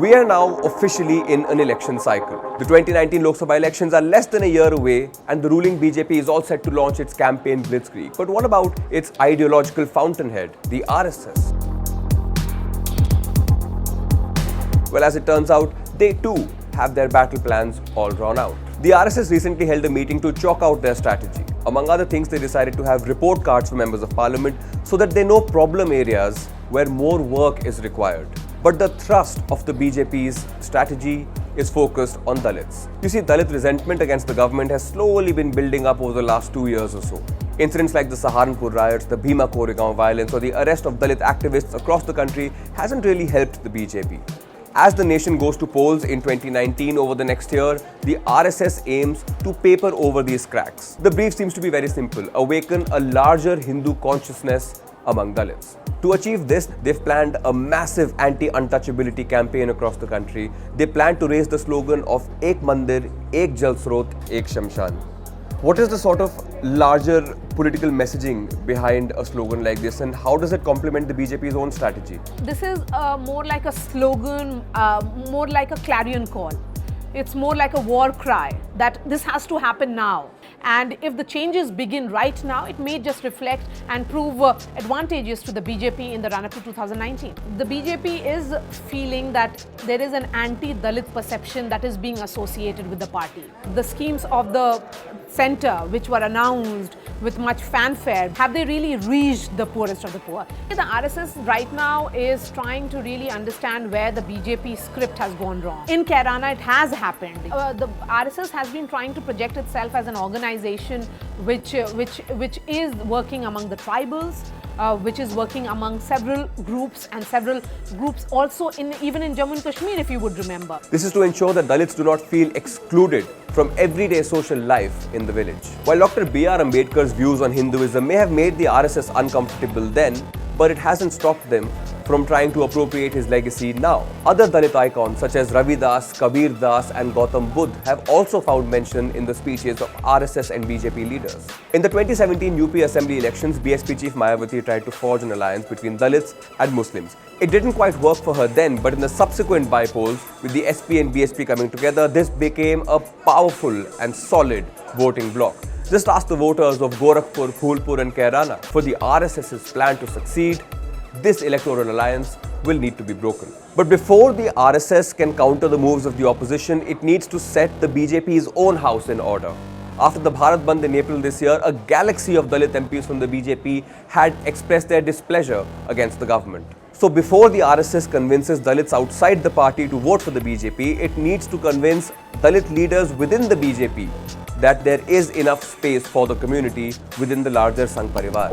We are now officially in an election cycle. The 2019 Lok Sabha elections are less than a year away and the ruling BJP is all set to launch its campaign blitzkrieg. But what about its ideological fountainhead, the RSS? Well, as it turns out, they too have their battle plans all drawn out. The RSS recently held a meeting to chalk out their strategy. Among other things, they decided to have report cards for members of parliament so that they know problem areas where more work is required. But the thrust of the BJP's strategy is focused on Dalits. You see, Dalit resentment against the government has slowly been building up over the last 2 years or so. Incidents like the Saharanpur riots, the Bhima Koregaon violence, or the arrest of Dalit activists across the country hasn't really helped the BJP. As the nation goes to polls in 2019 over the next year, the RSS aims to paper over these cracks. The brief seems to be very simple: awaken a larger Hindu consciousness among Dalits. To achieve this, they've planned a massive anti-untouchability campaign across the country. They plan to raise the slogan of Ek Mandir, Ek Jal Srot, Ek Shamshan. What is the sort of larger political messaging behind a slogan like this, and how does it complement the BJP's own strategy? This is more like a slogan, more like a clarion call. It's more like a war cry that this has to happen now. And if the changes begin right now, it may just reflect and prove advantageous to the BJP in the run-up to 2019. The BJP is feeling that there is an anti-Dalit perception that is being associated with the party. The schemes of the centre, which were announced with much fanfare, have they really reached the poorest of the poor? The RSS right now is trying to really understand where the BJP script has gone wrong. In Kairana, it has happened. The RSS has been trying to project itself as an organization which is working among the tribals, which is working among several groups also even in Jammu and Kashmir, if you would remember. This is to ensure that Dalits do not feel excluded from everyday social life in the village. While Dr. B.R. Ambedkar's views on Hinduism may have made the RSS uncomfortable then, but it hasn't stopped them from trying to appropriate his legacy now. Other Dalit icons such as Ravi Das, Kabir Das and Gautam Buddha have also found mention in the speeches of RSS and BJP leaders. In the 2017 UP Assembly elections, BSP chief Mayawati tried to forge an alliance between Dalits and Muslims. It didn't quite work for her then, but in the subsequent by-polls, with the SP and BSP coming together, this became a powerful and solid voting bloc. Just ask the voters of Gorakhpur, Phulpur and Kairana. For the RSS's plan to succeed, this electoral alliance will need to be broken. But before the RSS can counter the moves of the opposition, it needs to set the BJP's own house in order. After the Bharat Bandh in April this year, a galaxy of Dalit MPs from the BJP had expressed their displeasure against the government. So before the RSS convinces Dalits outside the party to vote for the BJP, it needs to convince Dalit leaders within the BJP that there is enough space for the community within the larger Sangh Parivar.